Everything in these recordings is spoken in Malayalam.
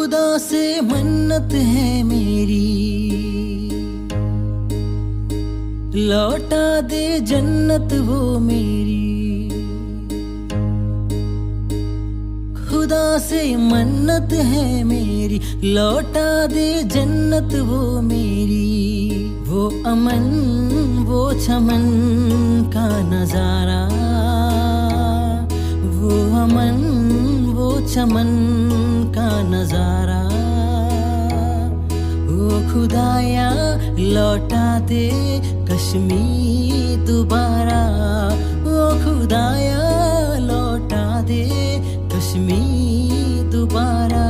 खुदा से मन्नत है मेरी, लौटा दे जन्नत वो मेरी। खुदा से मन्नत है मेरी, लौटा दे जन्नत वो मेरी। वो अमन वो चमन का नजारा, वो अमन वो चमन का नजारा। ओ खुदाया लौटा दे कश्मीर दोबारा, ओ खुदाया लौटा दे कश्मीर दोबारा।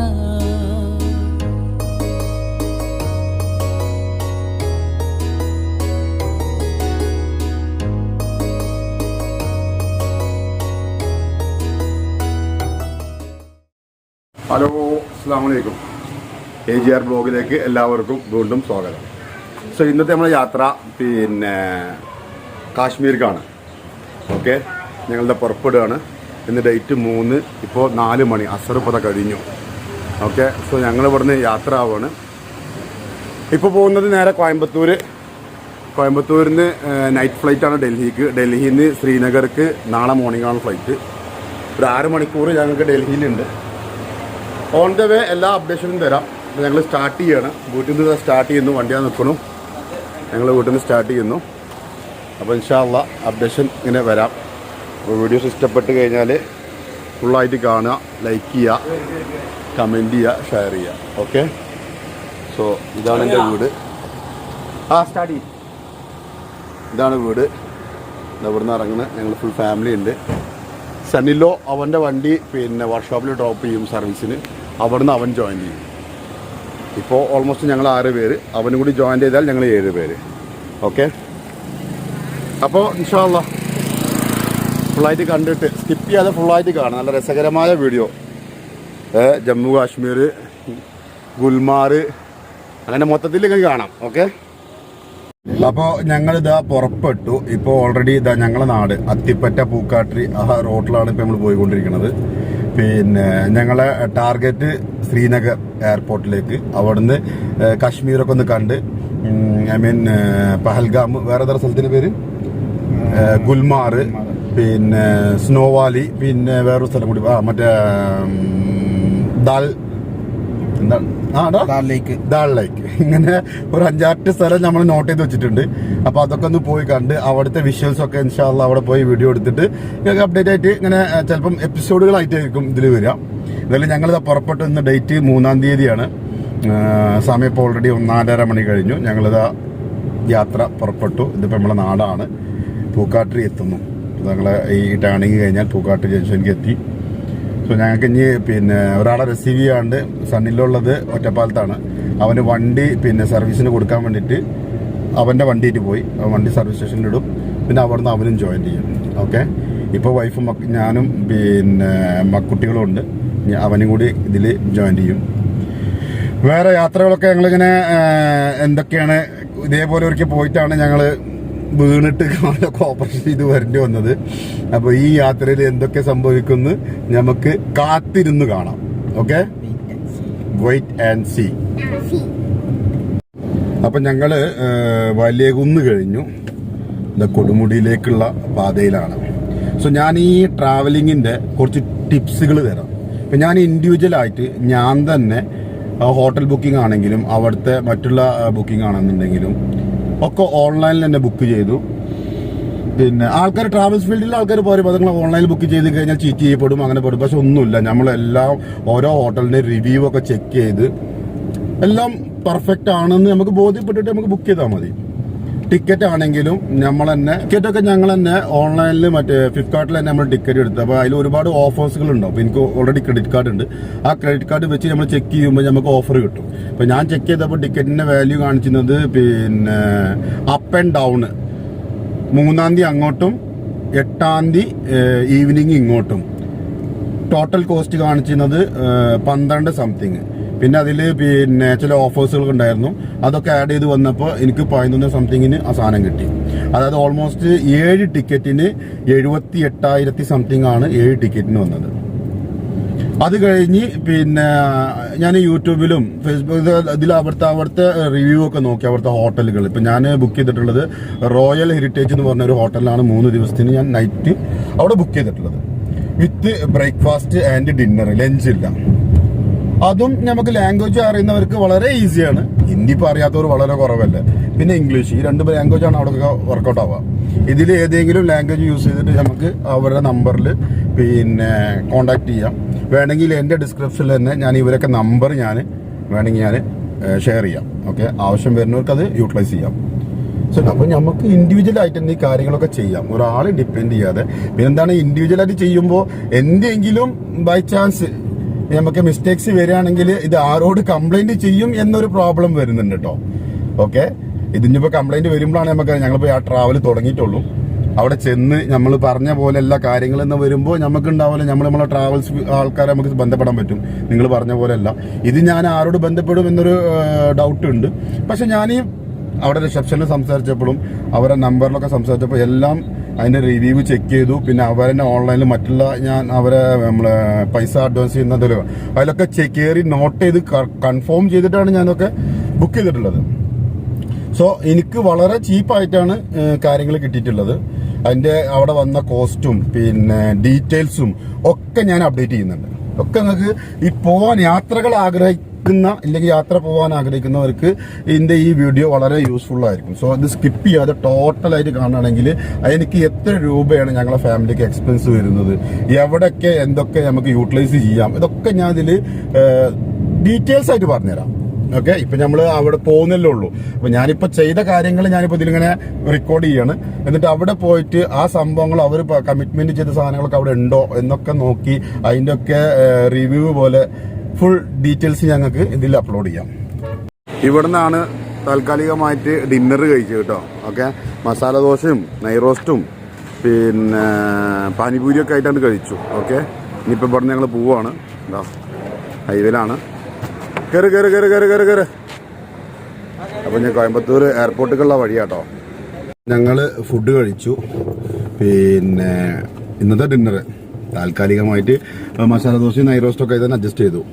ഹലോ, അസ്സലാമു അലൈക്കും. AGR ബ്ലോഗിലേക്ക് എല്ലാവർക്കും വീണ്ടും സ്വാഗതം. സോ ഇന്നത്തെ നമ്മുടെ യാത്ര കാശ്മീർക്കാണ്. ഓക്കെ, ഞങ്ങളുടെ പുറപ്പെടുകയാണ്. ഇന്ന് ഡേറ്റ് 3, ഇപ്പോൾ 4 മണി, അസർ ഇപ്പോൾ കഴിഞ്ഞു. ഓക്കെ, സോ ഞങ്ങൾ ഇവിടുന്ന് യാത്ര ആവുകയാണ്. ഇപ്പോൾ പോകുന്നത് നേരെ കോയമ്പത്തൂരിൽ നിന്ന് നൈറ്റ് ഫ്ലൈറ്റാണ് ഡൽഹിക്ക്. ഡൽഹിയിൽ നിന്ന് ശ്രീനഗർക്ക് നാളെ മോർണിംഗാണ് ഫ്ലൈറ്റ്. ഒരു 6 മണിക്കൂർ ഞങ്ങൾക്ക് ഡൽഹിയിലുണ്ട്. ഓൺ ദ വേ എല്ലാ അപ്ഡേഷനും തരാം. അപ്പോൾ ഞങ്ങൾ സ്റ്റാർട്ട് ചെയ്യാണ്. വീട്ടിൽ നിന്ന് സ്റ്റാർട്ട് ചെയ്യുന്നു. വണ്ടിയാണ് നിൽക്കണം. ഞങ്ങൾ വീട്ടിൽ നിന്ന് സ്റ്റാർട്ട് ചെയ്യുന്നു. അപ്പോൾ ഇൻഷാ അല്ലാഹ് അപ്ഡേഷൻ ഇങ്ങനെ വരാം. അപ്പോൾ വീഡിയോസ് ഇഷ്ടപ്പെട്ട് കഴിഞ്ഞാൽ ഫുള്ളായിട്ട് കാണുക, ലൈക്ക് ചെയ്യുക, കമൻറ്റ് ചെയ്യുക, ഷെയർ ചെയ്യുക. ഓക്കെ, സോ ഇതാണ് എൻ്റെ വീട്. സ്റ്റാർട്ട് ചെയ്യും. ഇതാണ് വീട്. ഇവിടുന്ന് ഇറങ്ങുന്നത്. ഞങ്ങൾ ഫുൾ ഫാമിലി ഉണ്ട്. സണ്ണിലോ അവൻ്റെ വണ്ടി വർക്ക്ഷോപ്പിൽ ഡ്രോപ്പ് ചെയ്യും സർവീസിന്. അവിടുന്ന് അവൻ ജോയിൻ ചെയ്യും. ഇപ്പോൾ ഓൾമോസ്റ്റ് ഞങ്ങൾ 6 പേര്. അവനും കൂടി ജോയിൻ ചെയ്താൽ ഞങ്ങൾ 7 പേര്. ഓക്കെ, അപ്പോൾ ഇൻഷാ അല്ലാഹ് ഫുള്ളായിട്ട് കണ്ടിട്ട് സ്കിപ്പ് ചെയ്യാതെ ഫുള്ളായിട്ട് കാണാം. നല്ല രസകരമായ വീഡിയോ. ജമ്മു കാശ്മീർ, ഗുൽമാർ, അങ്ങനെ മൊത്തത്തിൽ ഇങ്ങനെ കാണാം. ഓക്കെ, അപ്പോൾ ഞങ്ങളിതാ പുറപ്പെട്ടു. ഇപ്പോൾ ഓൾറെഡി ഇതാ ഞങ്ങളെ നാട് അത്തിപ്പറ്റ പൂക്കാട്ടി ആ റോഡിലാണ് ഇപ്പോൾ നമ്മൾ പോയിക്കൊണ്ടിരിക്കുന്നത്. ഞങ്ങളെ ടാർഗറ്റ് ശ്രീനഗർ എയർപോർട്ടിലേക്ക്. അവിടുന്ന് കാശ്മീരൊക്കെ ഒന്ന് കണ്ട്, പഹൽഗാം, വേറെ ഏതൊരു സ്ഥലത്തിൻ്റെ പേര് ഗുൽമാർ, സ്നോ വാലി, വേറൊരു സ്ഥലം കൂടി മറ്റേ ദാൽ ലേക്ക്. ഇങ്ങനെ ഒരു 5-6 സ്ഥലം നമ്മൾ നോട്ട് ചെയ്ത് വെച്ചിട്ടുണ്ട്. അപ്പോൾ അതൊക്കെ ഒന്ന് പോയി കണ്ട് അവിടുത്തെ വിഷ്വൽസ് ഒക്കെ ഇൻഷാ അല്ലാഹ് അവിടെ പോയി വീഡിയോ എടുത്തിട്ട് ഞങ്ങൾക്ക് അപ്ഡേറ്റ് ആയിട്ട് ഇങ്ങനെ ചിലപ്പം എപ്പിസോഡുകളായിട്ടായിരിക്കും ഇതിൽ വരിക. എന്തായാലും ഞങ്ങളിത് പുറപ്പെട്ടു. ഇന്ന് ഡേറ്റ് 3-ാം തീയതിയാണ്. സമയം ഇപ്പോൾ ഓൾറെഡി 1:30 മണി കഴിഞ്ഞു. ഞങ്ങളിതാ യാത്ര പുറപ്പെട്ടു. ഇതിപ്പോൾ നമ്മളെ നാടാണ്. പൂക്കാട്ടി എത്തുന്നു. ഞങ്ങളെ ഈ ടേണിങ് കഴിഞ്ഞാൽ പൂക്കാട്ടി ജംഗ്ഷനിലേക്ക് എത്തി. സോ ഞങ്ങൾക്ക് ഇനി ഒരാളെ റിസീവ് ചെയ്യാണ്ട് സണ്ണിലുള്ളത് ഒറ്റപ്പാലത്താണ്. അവന് വണ്ടി സർവീസിന് കൊടുക്കാൻ വേണ്ടിയിട്ട് അവൻ്റെ വണ്ടിയിട്ട് പോയി. വണ്ടി സർവീസ് സ്റ്റേഷനിലിടും. പിന്നെ അവിടുന്ന് അവനും ജോയിൻ ചെയ്യും. ഓക്കെ, ഇപ്പോൾ വൈഫും ഞാനും കുട്ടികളും ഉണ്ട്. അവനും കൂടി ഇതിൽ ജോയിൻ ചെയ്യും. വേറെ യാത്രകളൊക്കെ ഞങ്ങളിങ്ങനെ എന്തൊക്കെയാണ് ഇതേപോലെ ഒരിക്കൽ പോയിട്ടാണ് ഞങ്ങൾ വീണിട്ട് കാലൊക്കെ ഓപ്പറേഷൻ ചെയ്ത് വരേണ്ടി വന്നത്. അപ്പോൾ ഈ യാത്രയിൽ എന്തൊക്കെ സംഭവിക്കുന്നു നമുക്ക് കാത്തിരുന്ന് കാണാം. Okay, wait and see. അപ്പം ഞങ്ങൾ വലിയ കുന്ന് കഴിഞ്ഞു. കൊടുമുടിയിലേക്കുള്ള പാതയിലാണ്. സോ ഞാൻ ഈ ട്രാവലിങ്ങിൻ്റെ കുറച്ച് ടിപ്സുകൾ തരാം. ഇപ്പം ഞാൻ ഇൻഡിവിജ്വലായിട്ട് ഞാൻ തന്നെ ഹോട്ടൽ ബുക്കിംഗ് ആണെങ്കിലും അവിടുത്തെ മറ്റുള്ള ബുക്കിംഗ് ആണെന്നുണ്ടെങ്കിലും ഒക്കെ ഓൺലൈനിൽ തന്നെ ബുക്ക് ചെയ്തു. ആൾക്കാർ ട്രാവൽസ് ഫീൽഡിൽ ആൾക്കാർ പറയും അത് നിങ്ങൾ ഓൺലൈനിൽ ബുക്ക് ചെയ്ത് കഴിഞ്ഞാൽ ചീറ്റ് ചെയ്യപ്പെടും, അങ്ങനെ പെടും. പക്ഷെ ഒന്നുമില്ല. നമ്മളെല്ലാം ഓരോ ഹോട്ടലിൻ്റെ റിവ്യൂ ഒക്കെ ചെക്ക് ചെയ്ത് എല്ലാം പെർഫെക്റ്റ് ആണെന്ന് നമുക്ക് ബോധ്യപ്പെട്ടിട്ട് നമുക്ക് ബുക്ക് ചെയ്താൽ മതി. ടിക്കറ്റ് ആണെങ്കിലും ഞങ്ങൾ തന്നെ ഓൺലൈനിൽ മറ്റേ ഫ്ലിപ്കാർട്ടിൽ തന്നെ നമ്മൾ ടിക്കറ്റ് എടുത്തു. അപ്പോൾ അതിൽ ഒരുപാട് ഓഫേഴ്സുകൾ ഉണ്ടാവും. അപ്പോൾ എനിക്ക് ഓൾറെഡി ക്രെഡിറ്റ് കാർഡ് ഉണ്ട്. ആ ക്രെഡിറ്റ് കാർഡ് വെച്ച് നമ്മൾ ചെക്ക് ചെയ്യുമ്പോൾ നമുക്ക് ഓഫർ കിട്ടും. അപ്പോൾ ഞാൻ ചെക്ക് ചെയ്തപ്പോൾ ടിക്കറ്റിൻ്റെ വാല്യൂ കാണിച്ചിരുന്നത് അപ്പ് ആൻഡ് ഡൗൺ 3-ാം തീയതി അങ്ങോട്ടും 8-ാം തീയതി ഈവനിങ് ഇങ്ങോട്ടും ടോട്ടൽ കോസ്റ്റ് കാണിച്ചിരുന്നത് 12 സംതിങ്. പിന്നെ അതിൽ ചില ഓഫേഴ്സുകൾ ഉണ്ടായിരുന്നു. അതൊക്കെ ആഡ് ചെയ്ത് വന്നപ്പോൾ എനിക്ക് 11 സംതിങ്ങിന് ആ സാധനം കിട്ടി. അതായത് ഓൾമോസ്റ്റ് 7 ടിക്കറ്റിന് 78,000 സംതിങ് ആണ് 7 ടിക്കറ്റിന് വന്നത്. അത് കഴിഞ്ഞ് പിന്നെ ഞാൻ യൂട്യൂബിലും ഫേസ്ബുക്ക് ഇതിൽ അവിടുത്തെ റിവ്യൂ ഒക്കെ നോക്കി അവിടുത്തെ ഹോട്ടലുകൾ. ഇപ്പം ഞാൻ ബുക്ക് ചെയ്തിട്ടുള്ളത് റോയൽ ഹെറിറ്റേജ് എന്ന് പറഞ്ഞ ഒരു ഹോട്ടലിലാണ് 3 ദിവസത്തിന് ഞാൻ നൈറ്റ് അവിടെ ബുക്ക് ചെയ്തിട്ടുള്ളത്. വിത്ത് ബ്രേക്ക്ഫാസ്റ്റ് ആൻഡ് ഡിന്നർ, ലഞ്ച് ഇല്ല. അതും നമുക്ക് ലാംഗ്വേജ് അറിയുന്നവർക്ക് വളരെ ഈസിയാണ്. ഹിന്ദി ഇപ്പോൾ അറിയാത്തവർ വളരെ കുറവല്ലേ. പിന്നെ ഇംഗ്ലീഷ്, ഈ 2 ലാംഗ്വേജാണ് അവിടെ വർക്കൗട്ട് ആവുക. ഇതിൽ ഏതെങ്കിലും ലാംഗ്വേജ് യൂസ് ചെയ്തിട്ട് നമുക്ക് അവരുടെ നമ്പറിൽ പിന്നെ കോണ്ടാക്ട് ചെയ്യാം. വേണമെങ്കിൽ എൻ്റെ ഡിസ്ക്രിപ്ഷനിൽ തന്നെ ഞാൻ ഇവരൊക്കെ നമ്പർ വേണമെങ്കിൽ ഞാൻ ഷെയർ ചെയ്യാം. ഓക്കെ, ആവശ്യം വരുന്നവർക്ക് അത് യൂട്ടിലൈസ് ചെയ്യാം. ശരി, അപ്പോൾ നമുക്ക് ഇൻഡിവിജ്വലായിട്ട് തന്നെ ഈ കാര്യങ്ങളൊക്കെ ചെയ്യാം, ഒരാളെ ഡിപ്പെൻഡ് ചെയ്യാതെ. പിന്നെ എന്താണ്, ഇൻഡിവിജ്വലായിട്ട് ചെയ്യുമ്പോൾ എന്തെങ്കിലും ബൈ ചാൻസ് നമുക്ക് മിസ്റ്റേക്സ് വരികയാണെങ്കിൽ ഇത് ആരോട് കംപ്ലൈന്റ് ചെയ്യും എന്നൊരു പ്രോബ്ലം വരുന്നുണ്ട് കേട്ടോ. ഓക്കെ, ഇതിനിപ്പോൾ കംപ്ലൈന്റ് വരുമ്പോഴാണ് നമുക്ക് ഞങ്ങളിപ്പോൾ ആ ട്രാവൽ തുടങ്ങിയിട്ടുള്ളൂ. അവിടെ ചെന്ന് നമ്മൾ പറഞ്ഞ പോലെ എല്ലാ കാര്യങ്ങളെന്ന് വരുമ്പോൾ നമുക്ക് ഉണ്ടാവില്ല. നമ്മളെ ട്രാവൽസ് ആൾക്കാരെ നമുക്ക് ബന്ധപ്പെടാൻ പറ്റും. നിങ്ങൾ പറഞ്ഞ പോലെ അല്ല ഇത്. ഞാൻ ആരോട് ബന്ധപ്പെടും എന്നൊരു ഡൗട്ട് ഉണ്ട്. പക്ഷെ ഞാൻ അവിടെ റിസപ്ഷനിൽ സംസാരിച്ചപ്പോഴും അവരുടെ നമ്പറിലൊക്കെ സംസാരിച്ചപ്പോൾ എല്ലാം അതിൻ്റെ റിവ്യൂ ചെക്ക് ചെയ്തു. പിന്നെ അവരെ ഓൺലൈനിൽ മറ്റുള്ള ഞാൻ അവരെ നമ്മളെ പൈസ അഡ്വാൻസ് ചെയ്യുന്നതിലോ അതിലൊക്കെ കയറി നോട്ട് ചെയ്ത് കൺഫേം ചെയ്തിട്ടാണ് ഞാനൊക്കെ ബുക്ക് ചെയ്തിട്ടുള്ളത്. സോ എനിക്ക് വളരെ ചീപ്പായിട്ടാണ് കാര്യങ്ങൾ കിട്ടിയിട്ടുള്ളത്. അതിൻ്റെ അവിടെ വന്ന കോസ്റ്റും പിന്നെ ഡീറ്റെയിൽസും ഒക്കെ ഞാൻ അപ്ഡേറ്റ് ചെയ്യുന്നുണ്ട്. ഒക്കെ നിങ്ങൾക്ക് ഈ പോവാൻ യാത്രകൾ ഇല്ലെങ്കിൽ യാത്ര പോകാൻ ആഗ്രഹിക്കുന്നവർക്ക് ഇതിൻ്റെ ഈ വീഡിയോ വളരെ യൂസ്ഫുൾ ആയിരിക്കും. സോ ഇത് സ്കിപ്പ് ചെയ്യാതെ ടോട്ടലായിട്ട് കാണുകയാണെങ്കിൽ എനിക്ക് എത്ര രൂപയാണ് ഞങ്ങളെ ഫാമിലിക്ക് എക്സ്പെൻസ് വരുന്നത്, എവിടെയൊക്കെ എന്തൊക്കെ നമുക്ക് യൂട്ടിലൈസ് ചെയ്യാം, ഇതൊക്കെ ഞാൻ ഇതിൽ ഡീറ്റെയിൽസ് ആയിട്ട് പറഞ്ഞുതരാം. ഓക്കെ, ഇപ്പം നമ്മൾ അവിടെ പോകുന്നല്ലേ ഉള്ളൂ. അപ്പം ഞാനിപ്പോൾ ചെയ്ത കാര്യങ്ങൾ ഞാനിപ്പോൾ ഇതിലിങ്ങനെ റെക്കോർഡ് ചെയ്യാണ്. എന്നിട്ട് അവിടെ പോയിട്ട് ആ സംഭവങ്ങൾ അവർ കമ്മിറ്റ്മെന്റ് ചെയ്ത സാധനങ്ങളൊക്കെ അവിടെ ഉണ്ടോ എന്നൊക്കെ നോക്കി അതിൻ്റെ ഒക്കെ റിവ്യൂ പോലെ ഫുൾ ഡീറ്റെയിൽസ് ഞങ്ങൾക്ക് ഇതിൽ അപ്ലോഡ് ചെയ്യാം. ഇവിടെ നിന്നാണ് താൽക്കാലികമായിട്ട് ഡിന്നർ കഴിച്ചത് കേട്ടോ. ഓക്കെ, മസാല ദോശയും നെയ്റോസ്റ്റും പിന്നെ പാനിപൂരിയൊക്കെ ആയിട്ടാണ് കഴിച്ചു. ഓക്കെ, ഇനിയിപ്പോൾ ഇവിടെ നിന്ന് ഞങ്ങൾ പോവാണ്. എന്താ ഹൈവേയിലാണ്. കയറ്. അപ്പോൾ ഞാൻ കോയമ്പത്തൂർ എയർപോർട്ടിലേക്കുള്ള വഴിയാട്ടോ. ഞങ്ങൾ ഫുഡ് കഴിച്ചു. പിന്നെ ഇന്നത്തെ ഡിന്നർ താൽക്കാലികമായിട്ട് മസാല ദോശയും നെയ്റോസ്റ്റൊക്കെ ഇതന്നെ അഡ്ജസ്റ്റ് ചെയ്തു.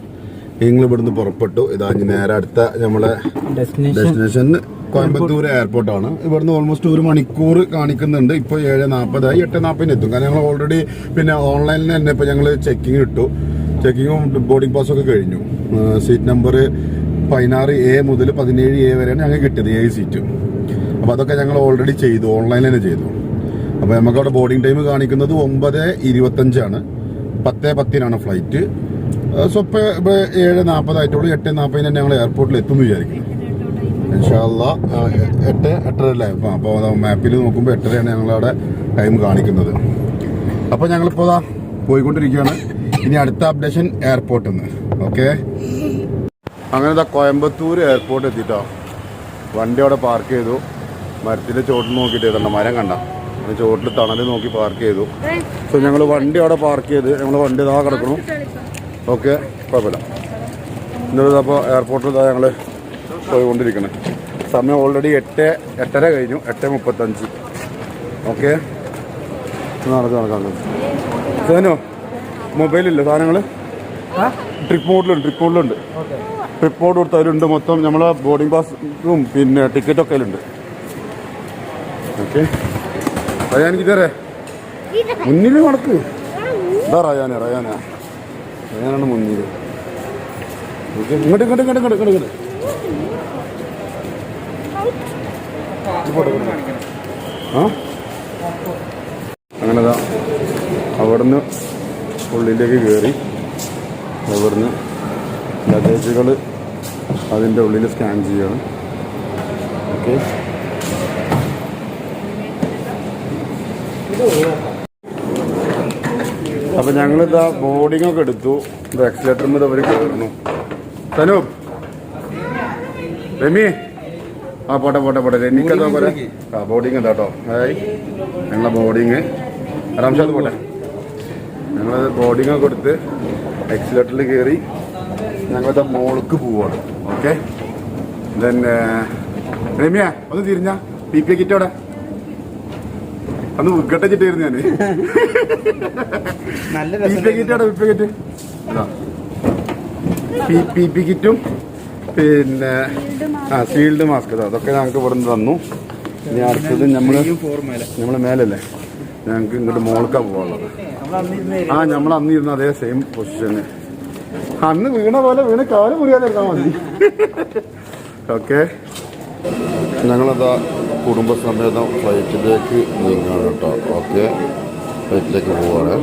നിങ്ങൾ ഇവിടുന്ന് പുറപ്പെട്ടു. ഇതാ നേരെ അടുത്ത നമ്മളെ ഡെസ്റ്റിനേഷൻ കോയമ്പത്തൂർ എയർപോർട്ടാണ്. ഇവിടുന്ന് ഓൾമോസ്റ്റ് 1 മണിക്കൂർ കാണിക്കുന്നുണ്ട്. ഇപ്പോൾ 7:40 8:40 എത്തും. കാരണം ഞങ്ങൾ ഓൾറെഡി പിന്നെ ഓൺലൈനിൽ തന്നെ ഇപ്പോൾ ഞങ്ങൾ ചെക്കിങ് ഇട്ടു. ചെക്കിങ്ങും ബോർഡിംഗ് പാസ്സൊക്കെ കഴിഞ്ഞു. സീറ്റ് നമ്പർ 16A മുതൽ 17A വരെയാണ് ഞങ്ങൾക്ക് കിട്ടിയത്, 7 സീറ്റ്. അപ്പോൾ അതൊക്കെ ഞങ്ങൾ ഓൾറെഡി ചെയ്തു, ഓൺലൈനിൽ തന്നെ ചെയ്തു. അപ്പോൾ നമുക്കവിടെ ബോർഡിംഗ് ടൈം കാണിക്കുന്നത് 9:25 10:10 ഫ്ലൈറ്റ്. സോ ഇപ്പോൾ 7:40 ആയിട്ടുള്ളൂ. 8:40 തന്നെ ഞങ്ങൾ എയർപോർട്ടിൽ എത്തുമെന്ന് വിചാരിക്കുന്നു. ഇൻഷാ അല്ലാ 8:30 അല്ലേ. അപ്പോൾ മാപ്പിൽ നോക്കുമ്പോൾ 8:30 ഞങ്ങളവിടെ ടൈം കാണിക്കുന്നത്. അപ്പോൾ ഞങ്ങളിപ്പോൾ പോയിക്കൊണ്ടിരിക്കുകയാണ്. ഇനി അടുത്ത അപ്ഡേഷൻ എയർപോർട്ടിൽ നിന്ന്. ഓക്കെ, അങ്ങനെ കോയമ്പത്തൂർ എയർപോർട്ട് എത്തിയിട്ടോ. വണ്ടി അവിടെ പാർക്ക് ചെയ്തു. മരത്തിൻ്റെ ചോട്ടിൽ നോക്കിയിട്ട് മരം കണ്ട ചോട്ടിൽ തണൽ നോക്കി പാർക്ക് ചെയ്തു. സോ ഞങ്ങൾ വണ്ടി അവിടെ പാർക്ക് ചെയ്ത് ഞങ്ങൾ വണ്ടി ഇതാ കിടക്കണു. ഓക്കെ, കുഴപ്പമില്ല. എന്നിട്ട് അപ്പോൾ എയർപോർട്ടിൽ ഇതാ ഞങ്ങൾ പോയിക്കൊണ്ടിരിക്കണം. സമയം ഓൾറെഡി 8:30 കഴിഞ്ഞു. 8:35. ഓക്കെ, നടക്കാം. സേനോ മൊബൈലില്ല സാധനങ്ങൾ ട്രിപ്പ് മോഡിലുണ്ട്. ട്രിപ്പ് മോഡ് കൊടുത്ത് അതിലുണ്ട്. മൊത്തം നമ്മളെ ബോർഡിംഗ് പാസും പിന്നെ ടിക്കറ്റൊക്കെ അതിലുണ്ട്. ഓക്കെ, റയാനിക്ക് തരേ മുന്നിൽ നടക്ക്. എന്താ റയാനാണ് മുന്നിൽ. ഓക്കെ, ഇങ്ങോട്ട് അങ്ങനെതാ അവിടുന്ന് ഉള്ളിലേക്ക് കയറി. അവിടുന്ന് ലഗേജുകൾ അതിൻ്റെ ഉള്ളിൽ സ്കാൻ ചെയ്യണം. ഓക്കെ, അപ്പം ഞങ്ങളിതാ ബോർഡിങ്ങൊക്കെ എടുത്തു. ഇത് എക്സിലേറ്ററിൽ നിന്ന് അവർ കയറുന്നു. സനൂപ് രമി പോട്ടെ രമിക്കതാ പോലെ ബോർഡിങ് എന്താ കേട്ടോ. ഹായ്, ഞങ്ങളെ ബോർഡിങ് റംഷാദ് പോട്ടെ. ഞങ്ങളത് ബോർഡിങ്ങൊക്കെ കൊടുത്ത് എക്സിലേറ്ററിൽ കയറി ഞങ്ങളിത് മോൾക്ക് പോവാണ്. ഓക്കെ, ദെൻ രമ്യ ഒന്ന് തിരിഞ്ഞ PPE കിറ്റോടെ അന്ന് വിക്കട്ടച്ചിട്ടായിരുന്നു ഞാൻ. PPE കിറ്റോടെ കിറ്റ് പി കിറ്റും പിന്നെ ഷീൽഡ് മാസ്ക് അതൊക്കെ ഞങ്ങൾക്ക് ഇവിടെ നിന്ന് തന്നു. ഇനി അടുത്തത് നമ്മള് മേലല്ലേ, ഞങ്ങൾക്ക് ഇങ്ങോട്ട് മോൾക്കാ പോകാനുള്ളത്. നമ്മൾ അന്നിരുന്ന അതേ സെയിം പൊസിഷന്, അന്ന് വീണ പോലെ വീണ് കാല് മുറിയാതിരുന്നാൽ മതി. ഓക്കെ, ഞങ്ങളതാ കുടുംബസമേതം ഫ്ലൈറ്റിലേക്ക് നീങ്ങാണ് കേട്ടോ. ഓക്കെ, ഫ്ലൈറ്റിലേക്ക് പോവാണ്.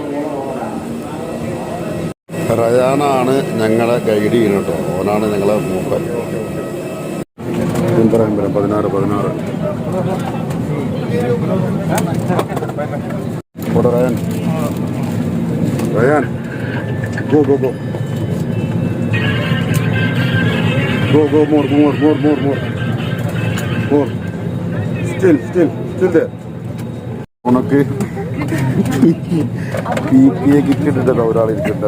റയാനാണ് ഞങ്ങളെ ഗൈഡ് ചെയ്യുന്നത് കേട്ടോ. ഓനാണ് ഞങ്ങളെ മൂപ്പൻ. 16 ഓടെ റയാൻ ഗോ more still there. ഉണക്ക് PPE കിറ്റ് ഇട്ടിട്ട് ഒരാളിരിക്കണ്ട.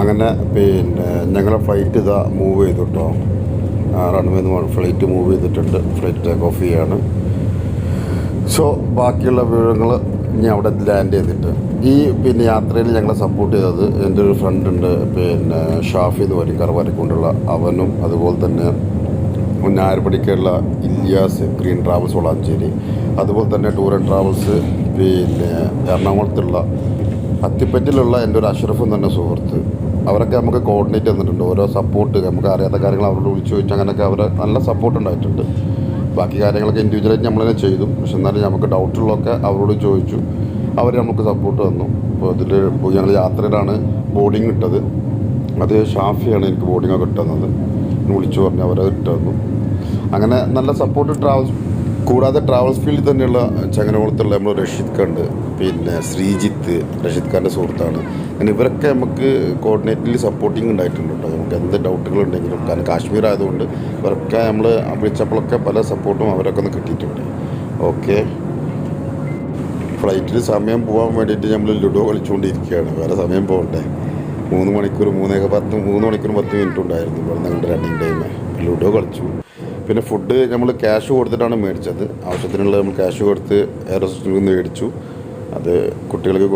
അങ്ങനെ പിന്നെ ഞങ്ങളെ ഫ്ലൈറ്റ് ഇതാ മൂവ് ചെയ്തു കേട്ടോ. റൺവേന്ന് ഫ്ലൈറ്റ് മൂവ് ചെയ്തിട്ടുണ്ട്. ഫ്ലൈറ്റ് ടേക്ക് ഓഫ് ചെയ്യാണ്. സോ ബാക്കിയുള്ള വിവരങ്ങൾ ഇനി അവിടെ ലാൻഡ് ചെയ്തിട്ട് ഈ പിന്നെ യാത്രയിൽ ഞങ്ങളെ സപ്പോർട്ട് ചെയ്തത് എൻ്റെ ഒരു ഫ്രണ്ട് ഉണ്ട്, പിന്നെ ഷാഫി എന്ന് പറയും, കറുവാരിക്കൊണ്ടുള്ള അവനും, അതുപോലെ തന്നെ ഞായർപടിക്കുള്ള ഇല്യാസ് ഗ്രീൻ ട്രാവൽസ് വളാഞ്ചേരി, അതുപോലെ തന്നെ ടൂർ ആൻഡ് ട്രാവൽസ് പിന്നെ എറണാകുളത്തുള്ള അത്തിപ്പറ്റിലുള്ള എൻ്റെ ഒരു അഷ്റഫും തന്നെ സുഹൃത്ത്, അവരൊക്കെ നമുക്ക് കോർഡിനേറ്റ് തന്നിട്ടുണ്ട്. ഓരോ സപ്പോർട്ട് നമുക്ക് അറിയാത്ത കാര്യങ്ങൾ അവരോട് വിളിച്ചു ചോദിച്ചു, അങ്ങനെയൊക്കെ അവർ നല്ല സപ്പോർട്ട് ഉണ്ടായിട്ടുണ്ട്. ബാക്കി കാര്യങ്ങളൊക്കെ ഇൻഡിവിജ്വലായിട്ട് നമ്മൾ തന്നെ ചെയ്തു. പക്ഷെ എന്നാലും നമുക്ക് ഡൗട്ടുള്ളതൊക്കെ അവരോട് ചോദിച്ചു, അവർ നമുക്ക് സപ്പോർട്ട് തന്നു. അപ്പോൾ ഇതിൽ ഞങ്ങൾ യാത്രയിലാണ് ബോർഡിങ് ഇട്ടത്. അത് ഷാഫിയാണ് എനിക്ക് ബോർഡിങ്ങൊക്കെ ഇട്ടുന്നത്. വിളിച്ചു പറഞ്ഞു, അവരത് ഇട്ടു തന്നു. അങ്ങനെ നല്ല സപ്പോർട്ട് ട്രാവൽസ്. കൂടാതെ ട്രാവൽസ് ഫീൽഡിൽ തന്നെയുള്ള ചങ്ങനകുളത്തുള്ള നമ്മൾ റഷീദ് ഖാണ്ട്, പിന്നെ ശ്രീജിത്ത് റഷീദ് ഖാൻ്റെ സുഹൃത്താണ്. അങ്ങനെ ഇവരൊക്കെ നമുക്ക് കോർഡിനേറ്റിൽ സപ്പോർട്ടിങ് ഉണ്ടായിട്ടുണ്ട് കേട്ടോ. നമുക്ക് എന്ത് ഡൗട്ടുകളുണ്ടെങ്കിലും, കാരണം കാശ്മീർ ആയതുകൊണ്ട് ഇവരൊക്കെ നമ്മൾ വിളിച്ചപ്പോഴൊക്കെ പല സപ്പോർട്ടും അവരൊക്കെ ഒന്ന് കിട്ടിയിട്ടുണ്ട്. ഓക്കെ, ഫ്ലൈറ്റിൽ സമയം പോകാൻ വേണ്ടിയിട്ട് നമ്മൾ ലുഡോ കളിച്ചുകൊണ്ടിരിക്കുകയാണ്. വേറെ സമയം പോകണ്ടേ. 3 മണിക്കൂർ 10 മിനിറ്റ് ഉണ്ടായിരുന്നു ഇവിടെ ഞങ്ങളുടെ റണ്ണിങ് ടൈം. ലുഡോ കളിച്ചു. പിന്നെ ഫുഡ് നമ്മൾ ക്യാഷ് കൊടുത്തിട്ടാണ് മേടിച്ചത്. ആവശ്യത്തിനുള്ള നമ്മൾ ക്യാഷ് കൊടുത്ത് എയർ ഹോസ്റ്റലിൽ നിന്ന് മേടിച്ചു. അത് കുട്ടികൾക്ക്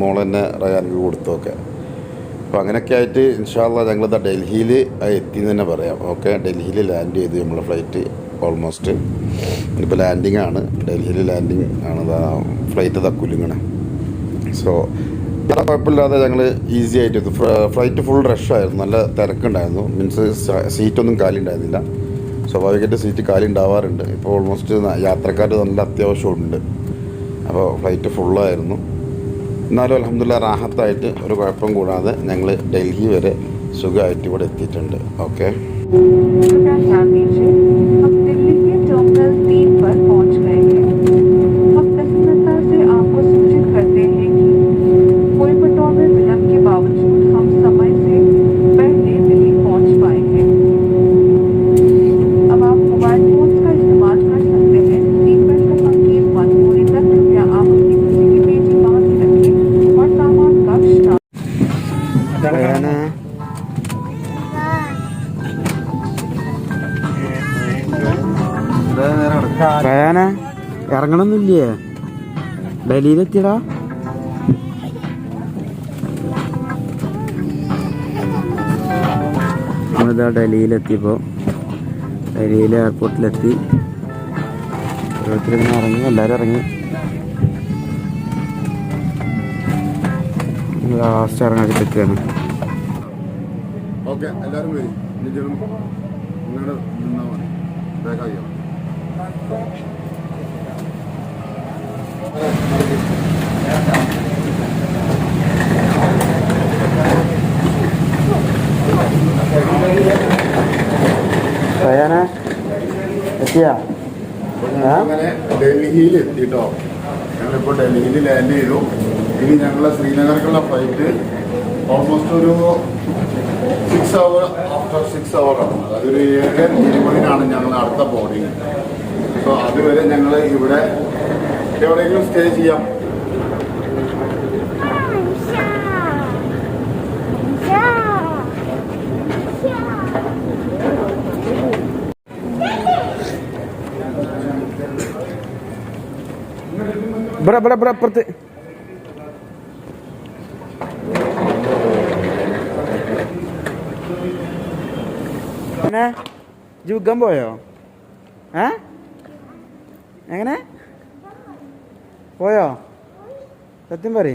മോളെ തന്നെ റയാനിക്ക് കൊടുത്തൊക്കെ. അപ്പോൾ അങ്ങനെയൊക്കെ ആയിട്ട് ഇൻഷാ അല്ലാഹ് ഞങ്ങളിതാ ഡൽഹിയിൽ എത്തിയെന്ന് തന്നെ പറയാം. ഓക്കെ, ഡൽഹിയിൽ ലാൻഡ് ചെയ്തു നമ്മളെ ഫ്ലൈറ്റ്. ഓൾമോസ്റ്റ് ഇപ്പോൾ ലാൻഡിങ് ആണ്. ഡൽഹിയിൽ ലാൻഡിങ് ആണ്. ഫ്ലൈറ്റ് തക്കുലിങ്ങനെ. സോ വേറെ കുഴപ്പമില്ലാതെ ഞങ്ങൾ ഈസി ആയിട്ട് ഫ്ലൈറ്റ് ഫുൾ റഷായിരുന്നു. നല്ല തിരക്കുണ്ടായിരുന്നു. മീൻസ് സീറ്റൊന്നും കാലി ഉണ്ടായിരുന്നില്ല. സ്വാഭാവികമായിട്ട് സീറ്റ് കാലി ഉണ്ടാവാറുണ്ട്. ഇപ്പോൾ ഓൾമോസ്റ്റ് യാത്രക്കാർ നല്ല അത്യാവശ്യമുണ്ട്. അപ്പോൾ ഫ്ലൈറ്റ് ഫുള്ളായിരുന്നു. എന്നാലും അൽഹംദുലില്ലാഹ് റാഹത്തായിട്ട് ഒരു കുഴപ്പം കൂടാതെ ഞങ്ങൾ ഡൽഹി വരെ സുഖമായിട്ട് ഇവിടെ എത്തിയിട്ടുണ്ട്. ഓക്കെ, റയാന ഇറങ്ങണമെന്നില്ലേ? ഡൽഹിയിലെത്തിയടാ. നമ്മളിതാ ഡൽഹിയിലെത്തിയപ്പോൾ ഡൽഹിയിൽ എയർപോർട്ടിലെത്തി. ഓരോരുത്തരിങ്ങനെ ഇറങ്ങി, എല്ലാവരും ഇറങ്ങി. ലാസ്റ്റ് ഇറങ്ങാതിരിക്കുകയാണ്. ഓക്കെ, എല്ലാവരും വരും. നിങ്ങളുടെ നിന്നാൽ മതി. ബാഗായോ എത്തിയാ? അങ്ങനെ ഡൽഹിയിൽ എത്തിട്ടോ. ഞങ്ങളിപ്പോൾ ഡൽഹിയിൽ ലാൻഡ് ചെയ്തു. ഇനി ഞങ്ങളെ ശ്രീനഗറിലുള്ള ഫ്ലൈറ്റ് ഓൾമോസ്റ്റ് ഒരു 6 hour ആഫ്റ്റർ 6 hour ആണ്. അതായത് ഒരു 7:20 ഞങ്ങൾ അടുത്ത ബോർഡിങ്. സോ അതുവരെ ഞങ്ങൾ ഇവിടെ എവിടെയെങ്കിലും സ്റ്റേ ചെയ്യാം. ഇവിടെ അപ്പുറത്ത്. എങ്ങനെ ജുഗം പോയോ? എങ്ങനെ പോയോ? സത്യം പറ.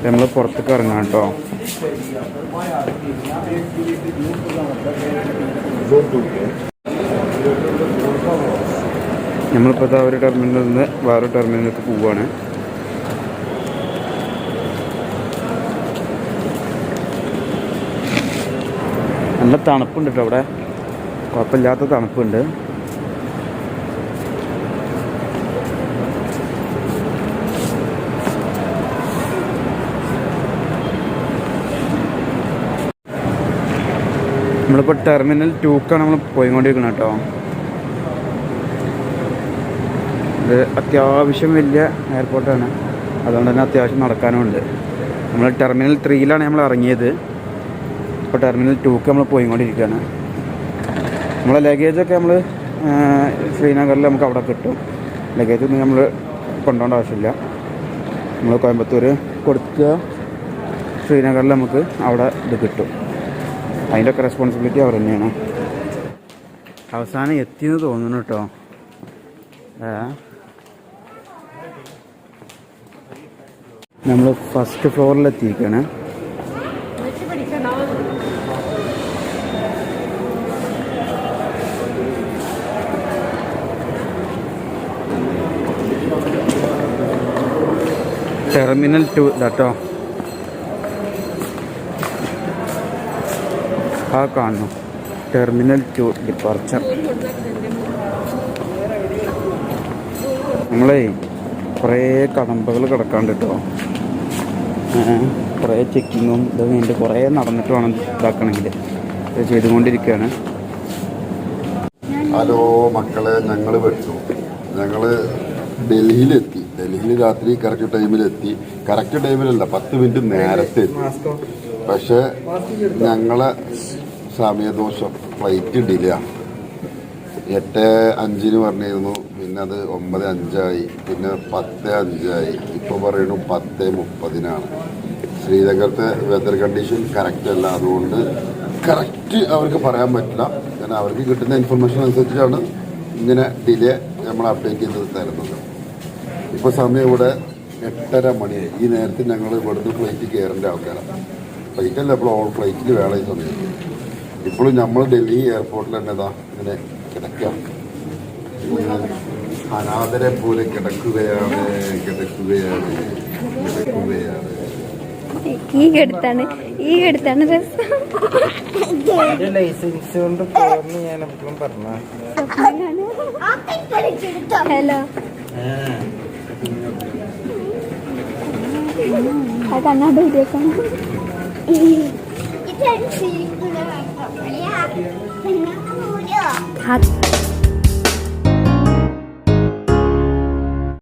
നമ്മൾ പുറത്തേക്ക് ഇറങ്ങാം കേട്ടോ. നമ്മളിപ്പോൾ ഒരു ടെർമിനലിൽ നിന്ന് വേറൊരു ടെർമിനലിലേക്ക് പോവുകയാണ്. നല്ല തണുപ്പുണ്ട് കേട്ടോ അവിടെ, കുഴപ്പമില്ലാത്ത തണുപ്പുണ്ട്. നമ്മളിപ്പോൾ ടെർമിനൽ 2ക്കാണ് നമ്മൾ പോയിക്കൊണ്ടിരിക്കുന്നത് കേട്ടോ. ഇത് അത്യാവശ്യം വലിയ എയർപോർട്ടാണ്, അതുകൊണ്ട് തന്നെ അത്യാവശ്യം നടക്കാനുമുണ്ട്. നമ്മൾ ടെർമിനൽ 3യിലാണ് നമ്മൾ ഇറങ്ങിയത്. ഇപ്പോൾ ടെർമിനൽ 2ക്ക് നമ്മൾ പോയിക്കൊണ്ടിരിക്കുകയാണ്. നമ്മളെ ലഗേജൊക്കെ നമ്മൾ ശ്രീനഗറിൽ നമുക്ക് അവിടെ കിട്ടും. ലഗേജൊന്നും നമ്മൾ കൊണ്ടുപോകേണ്ട ആവശ്യമില്ല. നമ്മൾ കോയമ്പത്തൂർ കൊടുക്കുക, ശ്രീനഗറിൽ നമുക്ക് അവിടെ ഇത് കിട്ടും. അതിൻ്റെ ഒക്കെ റെസ്പോൺസിബിലിറ്റി അവർ തന്നെയാണ്. അവസാനം എത്തിയെന്ന് തോന്നുന്നു കേട്ടോ. നമ്മൾ ഫസ്റ്റ് ഫ്ലോറിലെത്തിയിരിക്കുകയാണ്. ടെർമിനൽ 2 കേട്ടോ. കാണുന്നു ടെർമിനൽ 2 ഡിപ്പാർച്ചർ. നമ്മളെ കുറേ കടമ്പകൾ കിടക്കാണ്ട് കേട്ടോ. കുറേ ചെക്കിങ്ങും ഇത് കഴിഞ്ഞിട്ട് കുറേ നടന്നിട്ട് വേണം ഇതാക്കണമെങ്കിൽ. ഇത് ചെയ്തുകൊണ്ടിരിക്കുകയാണ്. ഹലോ മക്കളെ, ഞങ്ങൾ വെച്ചു. ഞങ്ങൾ ഡൽഹിയിലെത്തി. ഡൽഹിയിൽ രാത്രി കറക്റ്റ് ടൈമിലെത്തി. കറക്റ്റ് ടൈമിലല്ല, 10 മിനിറ്റ് നേരത്തെ എത്തി. പക്ഷെ ഞങ്ങളെ സമയദോഷം, ഫ്ലൈറ്റ് ഡിലേ ആണ്. 8:05 പറഞ്ഞിരുന്നു, പിന്നെ അത് 9:05, പിന്നെ 10:05, ഇപ്പോൾ പറയുന്നു 10:30. ശ്രീനഗരത്തെ വെതർ കണ്ടീഷൻ കറക്റ്റ് അല്ല, അതുകൊണ്ട് കറക്റ്റ് അവർക്ക് പറയാൻ പറ്റില്ല. കാരണം അവർക്ക് കിട്ടുന്ന ഇൻഫർമേഷൻ അനുസരിച്ചാണ് ഇങ്ങനെ ഡിലേ നമ്മൾ അപ്ഡേറ്റ് ചെയ്ത് തരുന്നത്. ഇപ്പോൾ സമയം ഇവിടെ 8:30 മണിയായി. ഈ നേരത്തെ ഞങ്ങൾ ഇവിടുന്ന് ഫ്ലൈറ്റ് കയറേണ്ട ആൾക്കാരാണ്. ഫ്ലൈറ്റല്ല, ഇപ്പോൾ ഫ്ലൈറ്റിൽ വേണം ഈ സമയത്ത്. ഇപ്പോഴും നമ്മൾ ഡൽഹി എയർപോർട്ടിൽ തന്നെ ഇങ്ങനെ കിടക്കുക, അനാഥരെ പോലെ കിടക്കുകയാണ്. ഈ അടുത്താണ് രസം. ലൈസൻസ് കൊണ്ട് പോകുന്നു ഞാൻ എപ്പോഴും പറഞ്ഞു. ഹലോ, കണ്ണാട് വീഡിയോക്കാണ്. हाथ